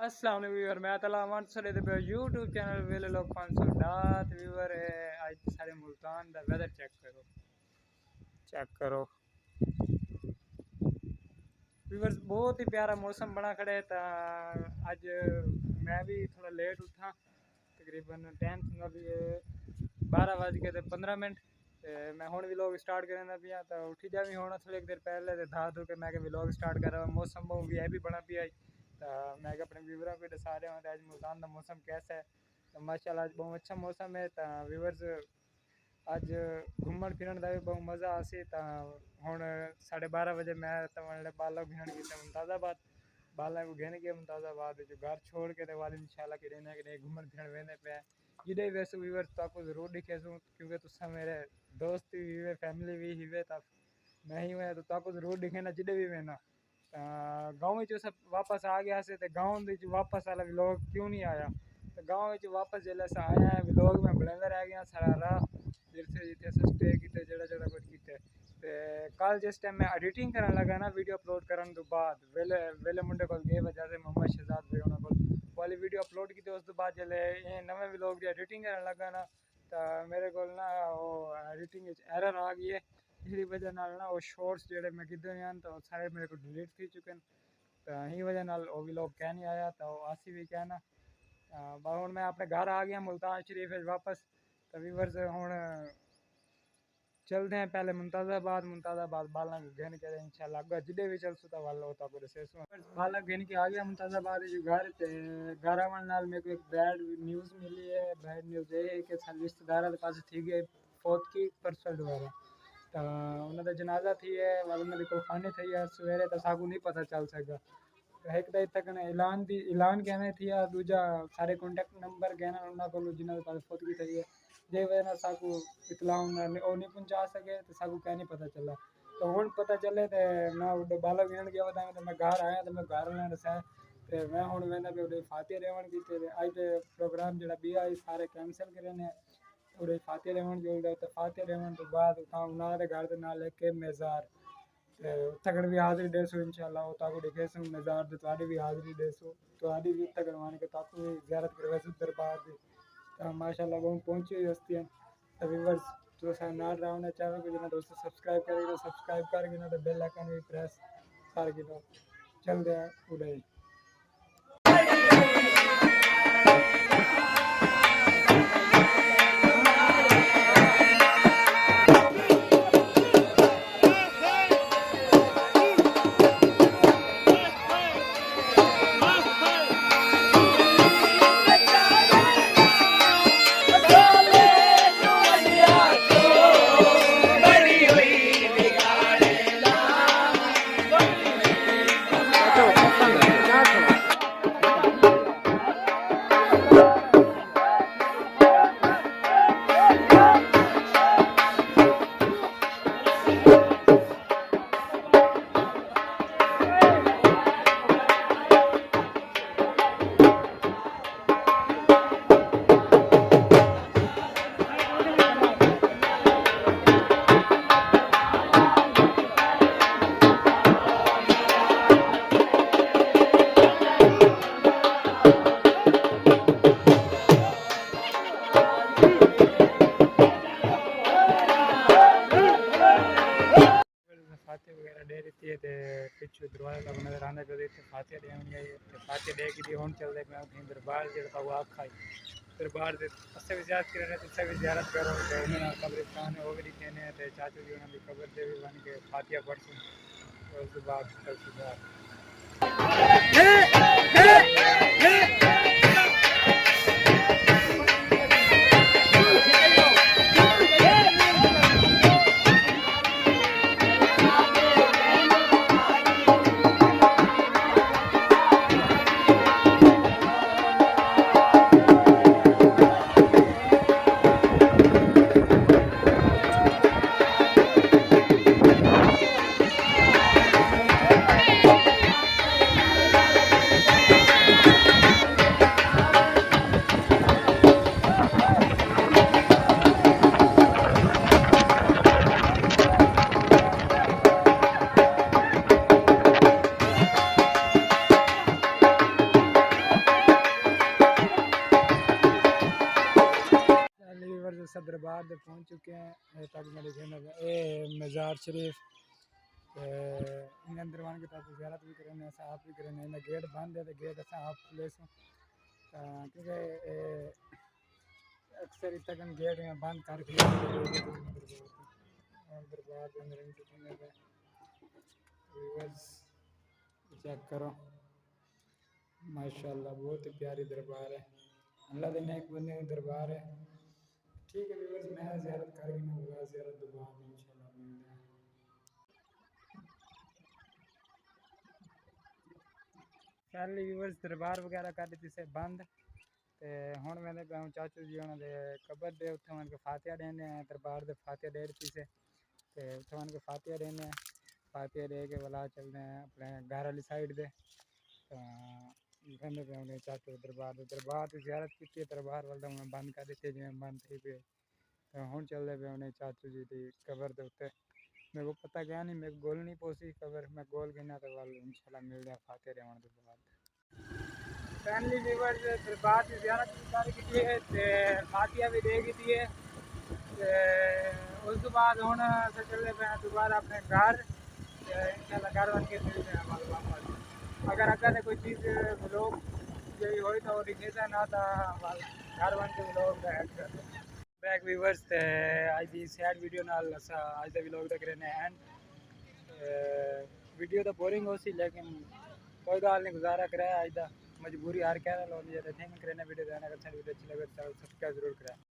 अस्सलाम वालेकुम व्यूअर, मैं तलामान सरे पे यूट्यूब चैनल llvellylog510 व्यूअर है। आज सारे मुल्तान दा वेदर चेक करो व्यूअर्स, बहुत ही प्यारा मौसम बना खड़ा है। तो आज मैं भी थोड़ा लेट उठा, तकरीबन टाइम था भी 12:15। मैं हुण व्लॉग स्टार्ट करना पिया, तो उठी जा भी होना थोड़ी देर पहले तो धा धो के मैं व्लॉग स्टार्ट कर रहा। मौसम बहुत वी बना पिया, तो मैं अपने व्यूवर को दसा रहा हूँ आज मुल्तान का मौसम कैसा है। तो माशाल्लाह आज बहुत अच्छा मौसम है। तो व्यूवर्स आज घूमन फिरन का भी बहुत मज़ा आसी। तो हुण 12:30 बजे मैं तमने बाला घूमन गया मुमताज़ाबाद। बाला को घेन गया मुमताज़ाबाद जो घर छोड़ के तो वाले इंशाल्लाह कि नहीं घूमन फिरन वेंदे पे जिदे वैसे व्यूवर्स तो आपको जरूर दिखेसूँ, क्योंकि तुसा मेरे दोस्त भी हुए, फैमिली भी हुए, तो मैं ही हुए तो आपको जरूर दिखे ना जिदे भी वेना। गाँव में सब वापस आ गया से, तो गाँव वापस वाला व्लॉग क्यों नहीं आया। तो गाँव में वापस जल्द से आया है व्लॉग में बनाते रह गया सारा राह जिथे जिथे स्टे किते जड़ा कुछ किते। कल जिस टाइम मैं एडिटिंग करन लगा ना वीडियो अपलोड करने तो बाद वेले वेले मुंडे को गए वजह से मोहम्मद शहजाद भाई उन्होंने को वाली वीडियो अपलोड की। उस तो बाद जल्द ये नवे व्लॉग की एडिटिंग करन लगा ना, तो मेरे को ना वो एडिटिंग एरर आ गई है। इसकी वजह ना वो शॉर्ट्स जोड़े मैं किधर हैं तो सारे मेरे को डिलीट थी चुके हैं। तो यही वजह वो व्लॉग क्या नहीं आया, तो आसी भी क्या ना हूँ मैं अपने घर आ गया मुल्तान शरीफ वापस। तो व्यूअर्स हूँ चलते हैं पहले मुमताज़ाबाद बाला को घेन के इंशाल्लाह अगर जिदे भी चल सुता वाला होता पूरे से बाला घेन के आ गया मुमताज़ाबाद जो घर ते घर आवन नाल मेरे को एक बैड न्यूज़ मिली है। बैड न्यूज़ ये है कि सारे रिश्तेदार के पास थी गए फौत की परसों दोबारा। तो उन्होंने जनाजा थी है वाल उन्होंने को खाने थी है सवेरे तो साकू नहीं पता चल सका। तो एक दिन तक ऐलान कहना थी है, दूजा सारे कॉन्टैक्ट नंबर कहना उन्होंने को जिन्होंने पास फौत की थी है जे वजह साकू इतला नहीं पहुँचा सके तो साकू क्या नहीं पता चला। तो हूँ पता चले तो मैं बाला गिन गया बताया तो मैं घर आया तो मैं घर वाले दसाया तो मैं हूँ वेंदा पे उड़े फातिहा रेवण की अज तो प्रोग्राम जो भी आई सारे कैंसल करे ने उड़े फातिहा रेवण जो तो फातिहा रेवण तो बाद उन्होंने घर के नाल के मेज़ार तकड़ भी हाज़री देसो इंशाल्लाह ताको दिखेसो मेज़ार तो ताड़ी भी हाज़री देसो ताड़ी भी तकड़ मान के ताको भी ज़ियारत करवेसो दरबार दी। तो माशाल्लाह वो पहुंची हुई हस्ती हैं। तो व्यूअर्स जो सा नाल रावना चैनल को जिन्हें दोस्तों सब्सक्राइब करेगी तो सब्सक्राइब करके ना तो बेल आइकन भी प्रेस कर के तो चल दे उड़े। वगैरह दे देती है तो पिछू दरवाजा तक नजर आने पे देते फातिहा देनी है। तो फातिहा दे के हम चलते मैं कहीं दरबार जो वो आखा दरबार से उससे भी ज़्यादा कर उससे भी ज़्यारत करो तो उन्होंने कब्रिस्तान है वो भी लिखे ने तो चाचू जी उन्होंने कब्र दे भी बन के फातिहा पढ़सूँ तो उस बाद कल सुबह दरबार से पहुँच चुके हैं। तक मेरे कहने ए मज़ार शरीफ इन अंदर वन के तक ज़ियारत भी करें, आप भी करें। इन्हें गेट बंद है तो गेट असा आप प्लेस क्योंकि अक्सर इतना गेट में बंद कर दरबार के अंदर चेक करो, माशाल्लाह बहुत ही प्यारी दरबार है। अल्लाह के नेक बंदे की दरबार है। ठीक है व्यूअर्स, मैं ज़ियारत करके ना होगा ज़ियारत दोबारा इंशाल्लाह मिलते हैं। पहले व्यूअर्स दरबार वगैरह कर दी से बंद ते हुण मैंने गाँव चाचू जी उन्होंने दे कबर दे उत्थे मन के फातिहा देने हैं। दरबार दे फातिहा दे दी से ते उत्थे मन के फातिहा देने हैं। फातिहा दे के वाला चलते हैं अपने घर वाली साइड दे कहने पे उन्हें चाचू दरबार की ज़ियारत की दरबार वाला मैं बंद कर दी जिवें बंद थी पे तो हुण चलते पे उन्हें चाचू जी की कबर दे उत्ते। मेरे को पता क्या नहीं, मेरे गोल नहीं पहुंची कबर, मैं गोल गिना तो वाल इंशाल्लाह मिलते हैं फातिहा देने के बाद। फैमिली व्यूअर्स दरबार की ज़ियारत भी कर की है ते फातिहा भी दे की है। उस बाद हुण अस चले पे दोबारा अपने घर इंशाल्लाह घर बन के मिलते हैं वापस। अगर अगर कोई चीज़ लोग यही हो तो दिखेगा ना तो घर बन के लोग बैक व्यूअर्स आज की सैड वीडियो नाल आज का व्लॉग तक रहने एंड वीडियो तो बोरिंग हो सी लेकिन कोई गल नहीं, गुजारा कराया आज का मजबूरी हर कह लो। थिंक करना वीडियो अच्छा वीडियो अच्छी लगे तो सब्सक्राइब जरूर करें।